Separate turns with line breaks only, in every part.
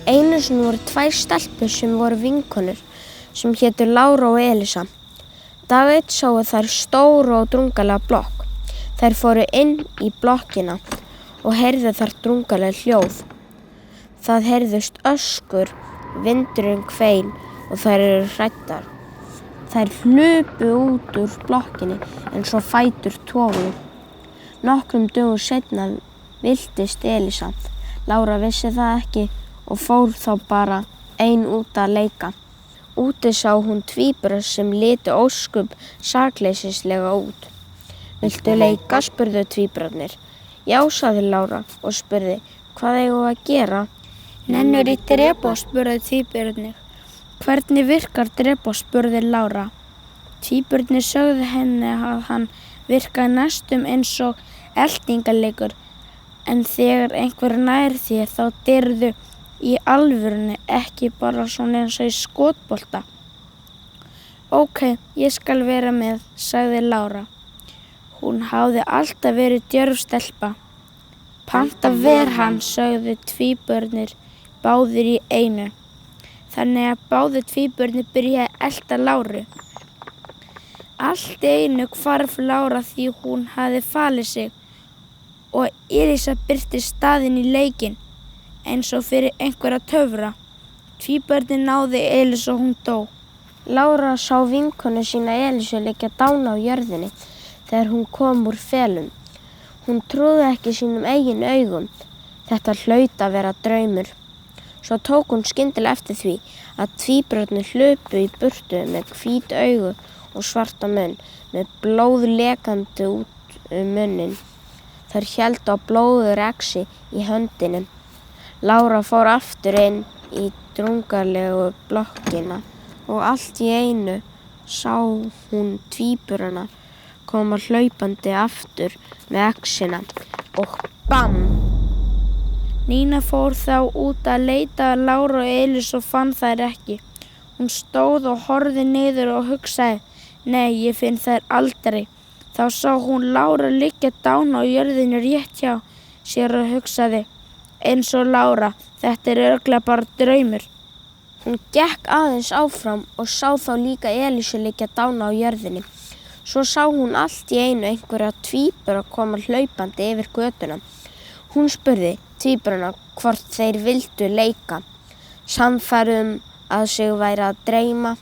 Einu sinni voru 2 stelpur sem voru vinkonur sem hétu Lára og Elísa. Dag einn sáu þær stóra og drungalega blokk. Þær fóru inn í blokkina og heyrðu þar drungaleg hljóð. Það heyrðust öskur, vindurinn hvein og þær eru hræddar. Þær hlupu út úr blokkinni eins og fætur toguðu. Nokkrum dögum seinna villtist Elísa. Lára vissi það ekki og fór þá bara ein út að leika. Úti sá hún tvíbura sem litu ósköp sakleysislega út. Viltu leika? Spurðu tvíburarnir. Já, sagði Lára og spurði, hvað eigum við að gera?
Nennirðu í Drebo? Spurðu tvíburarnir. Hvernig virkar Drebo? Spurði Lára. Tvíburarnir sögðu henni að hann virkaði næstum eins og eltingaleikur, en þegar einhver nær þér þá dyrðu í alvörunni, ekki bara svona eins og í skotbolta. Ókei, ég skal vera með, sagði Lára. Hún hafði alltaf verið djörf stelpa. Panta ver hann, sögðu tvíburarnir báðir í einu. Þannig að báðir tvíburarnir byrjaði að elta Láru. Allt í einu hvarf Lára því hún hafði falið sig og Elísa birti staðinn í leikinn eins og fyrir einhverja töfra. Tvíburarnir náði Elísu og hún dó.
Lára sá vinkonu sína Elísu liggja dána á jörðinni þegar hún kom úr felum. Hún trúði ekki sínum eigin augum. Þetta hlaut að vera draumur. Svo tók hún skyndilega eftir því að tvíburarnir hlupu í burtu með hvít augu og svarta munn, með blóð lekandi út munninn. Þær héldu á blóðurexi í höndinni. Lára fór aftur inn í drungalegu blokkina og allt í einu sá hún tvíburana koma hlaupandi aftur með exina og BAM!
Nína fór þá út að leita að Láru og Elísu og fann þær ekki. Hún stóð og horfði niður og hugsaði, nei, ég finn þær aldrei. Þá sá hún Láru liggja dána á jörðinni rétt hjá sér og hugsaði, eins og Lára, þetta er örugglega bara draumur.
Hún gekk aðeins áfram og sá þá líka Elísu liggja dána á jörðinni. Svo sá hún allt í einu einhverja tvíbura koma hlaupandi yfir götuna. Hún spurði tvíburana hvort þeir vildu leika. Sannfærð að sig væri að dreyma.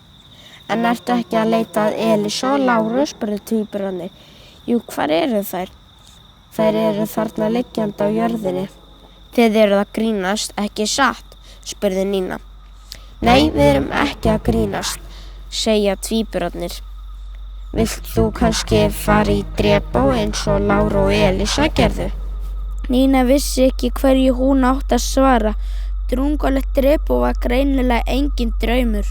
En ertu ekki að leita að Elísu og Láru? Spurði tvíburarnir. Jú, hvar eru þær? Þær eru þarna liggjandi á jörðinni. Þið eruð að grínast, ekki satt? Spurði Nína. Nei, við erum ekki að grínast, segja tvíburarnir. Vilt þú kannski fara í Drebo eins og Lára og Elísa gerðu?
Nína vissi ekki hverju hún átti að svara. Drungalegt Drebo var greinilega engin draumur.